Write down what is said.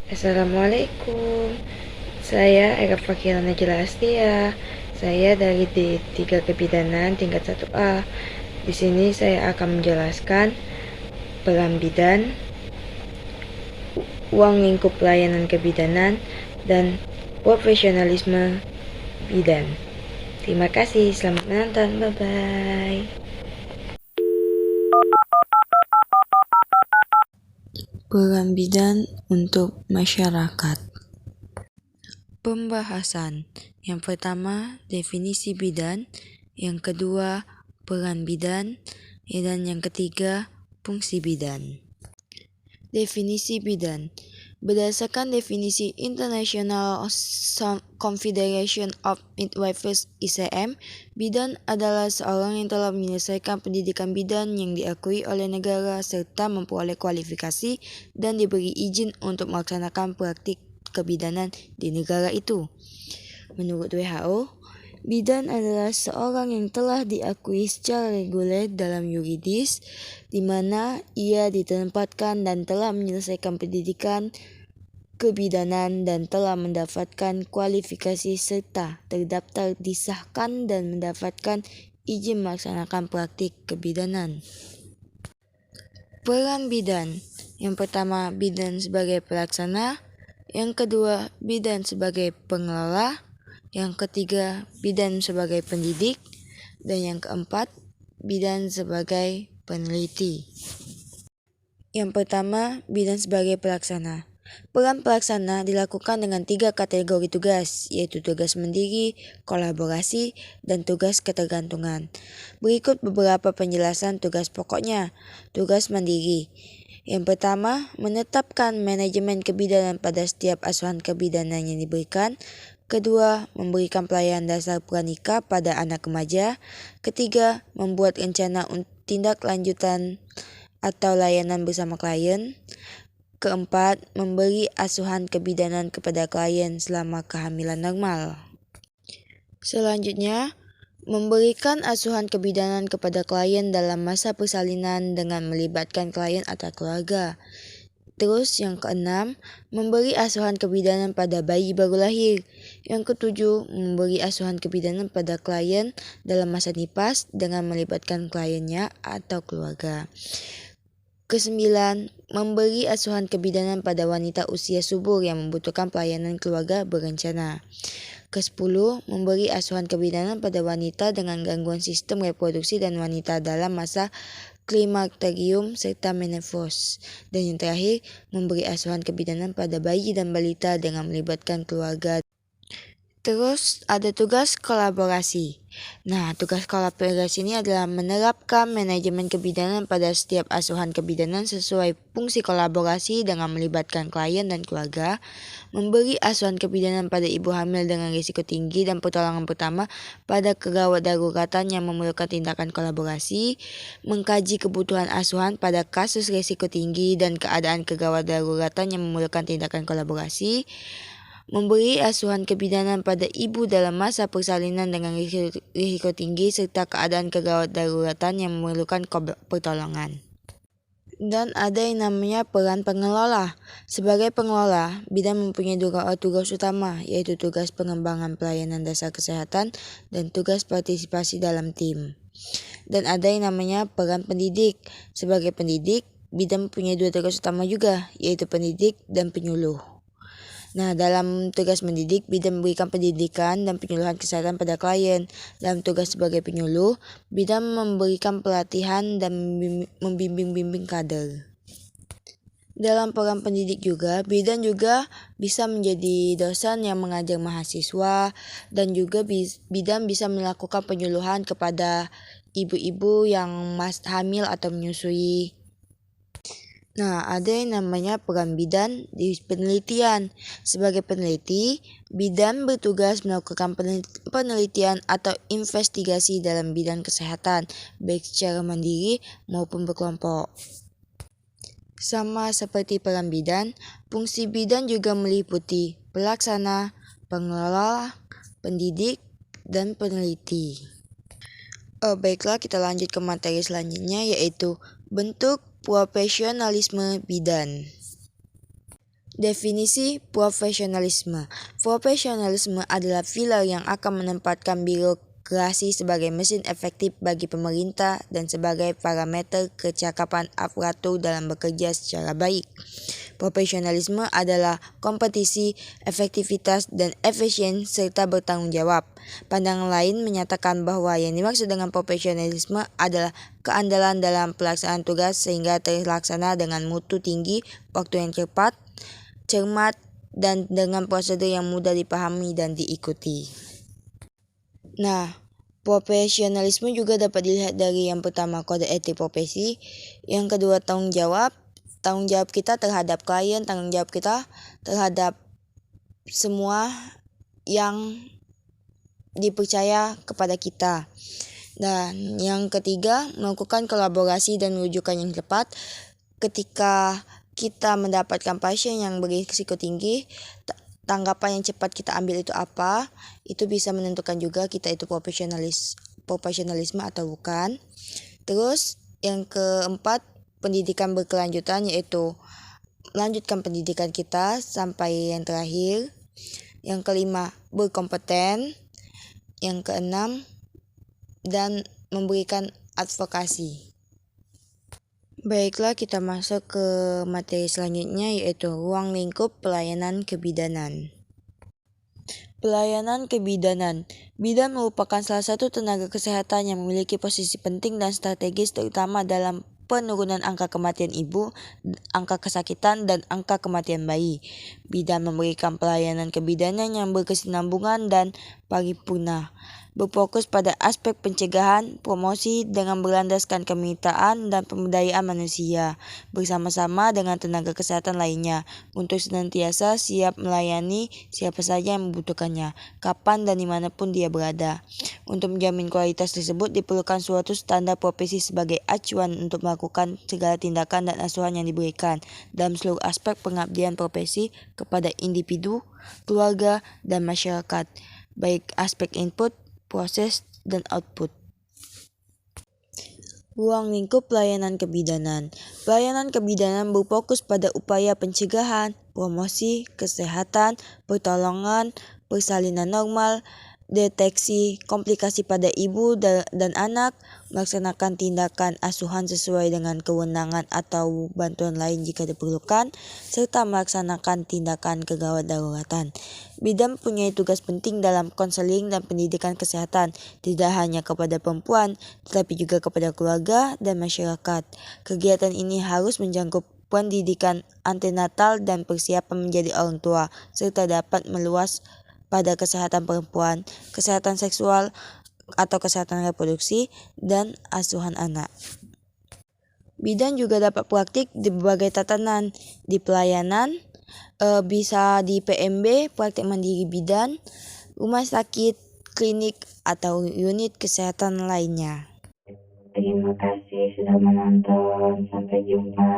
Assalamualaikum. Saya Eka Fakirana Jelastia. Saya dari D3 Kebidanan tingkat 1A. Di sini saya akan menjelaskan peran bidan, uang lingkup pelayanan kebidanan, dan profesionalisme bidan. Terima kasih, selamat menonton, bye-bye. Peran bidan untuk masyarakat. Pembahasan. Yang pertama, definisi bidan. Yang kedua, peran bidan. Dan yang ketiga, fungsi bidan. Definisi bidan. Berdasarkan definisi International Confederation of Midwifery (ICM), bidan adalah seorang yang telah menyelesaikan pendidikan bidan yang diakui oleh negara serta memperoleh kualifikasi dan diberi izin untuk melaksanakan praktik kebidanan di negara itu. Menurut WHO, bidan adalah seorang yang telah diakui secara reguler dalam yuridis, di mana ia ditempatkan dan telah menyelesaikan pendidikan kebidanan dan telah mendapatkan kualifikasi serta terdaftar, disahkan dan mendapatkan izin melaksanakan praktik kebidanan. Peran bidan. Yang pertama, bidan sebagai pelaksana. Yang kedua, bidan sebagai pengelola. Yang ketiga, bidan sebagai pendidik. Dan yang keempat, bidan sebagai peneliti. Yang pertama, bidan sebagai pelaksana. Peran pelaksana dilakukan dengan 3 kategori tugas, yaitu tugas mandiri, kolaborasi, dan tugas ketergantungan. Berikut beberapa penjelasan tugas pokoknya. Tugas mandiri. Yang pertama, menetapkan manajemen kebidanan pada setiap asuhan kebidanan yang diberikan. Kedua, memberikan pelayanan dasar pranikah pada anak remaja. Ketiga, membuat rencana tindak lanjutan atau layanan bersama klien. Keempat, memberi asuhan kebidanan kepada klien selama kehamilan normal. Selanjutnya, memberikan asuhan kebidanan kepada klien dalam masa persalinan dengan melibatkan klien atau keluarga. Terus yang keenam, memberi asuhan kebidanan pada bayi baru lahir. Yang ketujuh, memberi asuhan kebidanan pada klien dalam masa nifas dengan melibatkan kliennya atau keluarga. Kesembilan, memberi asuhan kebidanan pada wanita usia subur yang membutuhkan pelayanan keluarga berencana. Kesepuluh, memberi asuhan kebidanan pada wanita dengan gangguan sistem reproduksi dan wanita dalam masa klimakterium serta menopause. Dan yang terakhir, memberi asuhan kebidanan pada bayi dan balita dengan melibatkan keluarga. Terus ada tugas kolaborasi. Nah, tugas kolaborasi ini adalah menerapkan manajemen kebidanan pada setiap asuhan kebidanan sesuai fungsi kolaborasi dengan melibatkan klien dan keluarga, memberi asuhan kebidanan pada ibu hamil dengan risiko tinggi dan pertolongan pertama pada kegawat daruratan yang memerlukan tindakan kolaborasi, mengkaji kebutuhan asuhan pada kasus risiko tinggi dan keadaan kegawat daruratan yang memerlukan tindakan kolaborasi, memberi asuhan kebidanan pada ibu dalam masa persalinan dengan risiko tinggi serta keadaan kegawat daruratan yang memerlukan pertolongan. Dan ada yang namanya peran pengelola. Sebagai pengelola, bidan mempunyai 2 tugas utama, yaitu tugas pengembangan pelayanan dasar kesehatan dan tugas partisipasi dalam tim. Dan ada yang namanya peran pendidik. Sebagai pendidik, bidan mempunyai 2 tugas utama juga, yaitu pendidik dan penyuluh. Nah, dalam tugas mendidik, bidan memberikan pendidikan dan penyuluhan kesehatan pada klien. Dalam tugas sebagai penyuluh, bidan memberikan pelatihan dan membimbing kader. Dalam peran pendidik juga, bidan juga bisa menjadi dosen yang mengajar mahasiswa, dan juga bidan bisa melakukan penyuluhan kepada ibu-ibu yang hamil atau menyusui. Nah, ada yang namanya peran bidan di penelitian. Sebagai peneliti, bidan bertugas melakukan penelitian atau investigasi dalam bidang kesehatan, baik secara mandiri maupun berkelompok. Sama seperti peran bidan, fungsi bidan juga meliputi pelaksana, pengelola, pendidik, dan peneliti. Baiklah, kita lanjut ke materi selanjutnya, yaitu bentuk profesionalisme bidan. Definisi profesionalisme. Profesionalisme adalah pilar yang akan menempatkan birokrasi sebagai mesin efektif bagi pemerintah dan sebagai parameter kecakapan aparatur dalam bekerja secara baik. Profesionalisme adalah kompetisi, efektivitas, dan efisien serta bertanggung jawab. Pandangan lain menyatakan bahwa yang dimaksud dengan profesionalisme adalah keandalan dalam pelaksanaan tugas sehingga terlaksana dengan mutu tinggi, waktu yang cepat, cermat, dan dengan prosedur yang mudah dipahami dan diikuti. Nah, profesionalisme juga dapat dilihat dari yang pertama kode etik profesi, yang kedua tanggung jawab kita terhadap klien, tanggung jawab kita terhadap semua yang dipercaya kepada kita. Dan yang ketiga, melakukan kolaborasi dan rujukan yang tepat. Ketika kita mendapatkan pasien yang berisiko tinggi, tanggapan yang cepat kita ambil itu apa, itu bisa menentukan juga kita itu profesionalisme atau bukan. Terus yang keempat, pendidikan berkelanjutan, yaitu melanjutkan pendidikan kita sampai yang terakhir. Yang kelima, berkompeten. Yang keenam, dan memberikan advokasi. Baiklah, kita masuk ke materi selanjutnya, yaitu ruang lingkup pelayanan kebidanan. Pelayanan kebidanan. Bidan merupakan salah satu tenaga kesehatan yang memiliki posisi penting dan strategis terutama dalam penurunan angka kematian ibu, angka kesakitan, dan angka kematian bayi. Bidan memberikan pelayanan kebidanan yang berkesinambungan dan paripurna, berfokus pada aspek pencegahan, promosi dengan berlandaskan kemitraan dan pemberdayaan manusia, bersama-sama dengan tenaga kesehatan lainnya, untuk senantiasa siap melayani siapa saja yang membutuhkannya, kapan dan dimanapun dia berada. Untuk menjamin kualitas tersebut diperlukan suatu standar profesi sebagai acuan untuk melakukan segala tindakan dan asuhan yang diberikan dalam seluruh aspek pengabdian profesi kepada individu, keluarga, dan masyarakat, baik aspek input, proses, dan output. Ruang lingkup pelayanan kebidanan. Pelayanan kebidanan berfokus pada upaya pencegahan, promosi, kesehatan, pertolongan, persalinan normal, deteksi komplikasi pada ibu dan anak, melaksanakan tindakan asuhan sesuai dengan kewenangan atau bantuan lain jika diperlukan, serta melaksanakan tindakan kegawat daruratan. Bidan punya tugas penting dalam konseling dan pendidikan kesehatan, tidak hanya kepada perempuan, tetapi juga kepada keluarga dan masyarakat. Kegiatan ini harus menjangkau pendidikan antenatal dan persiapan menjadi orang tua, serta dapat meluas pada kesehatan perempuan, kesehatan seksual atau kesehatan reproduksi, dan asuhan anak. Bidan juga dapat praktik di berbagai tatanan, di pelayanan, bisa di PMB, praktik mandiri bidan, rumah sakit, klinik, atau unit kesehatan lainnya. Terima kasih sudah menonton, sampai jumpa.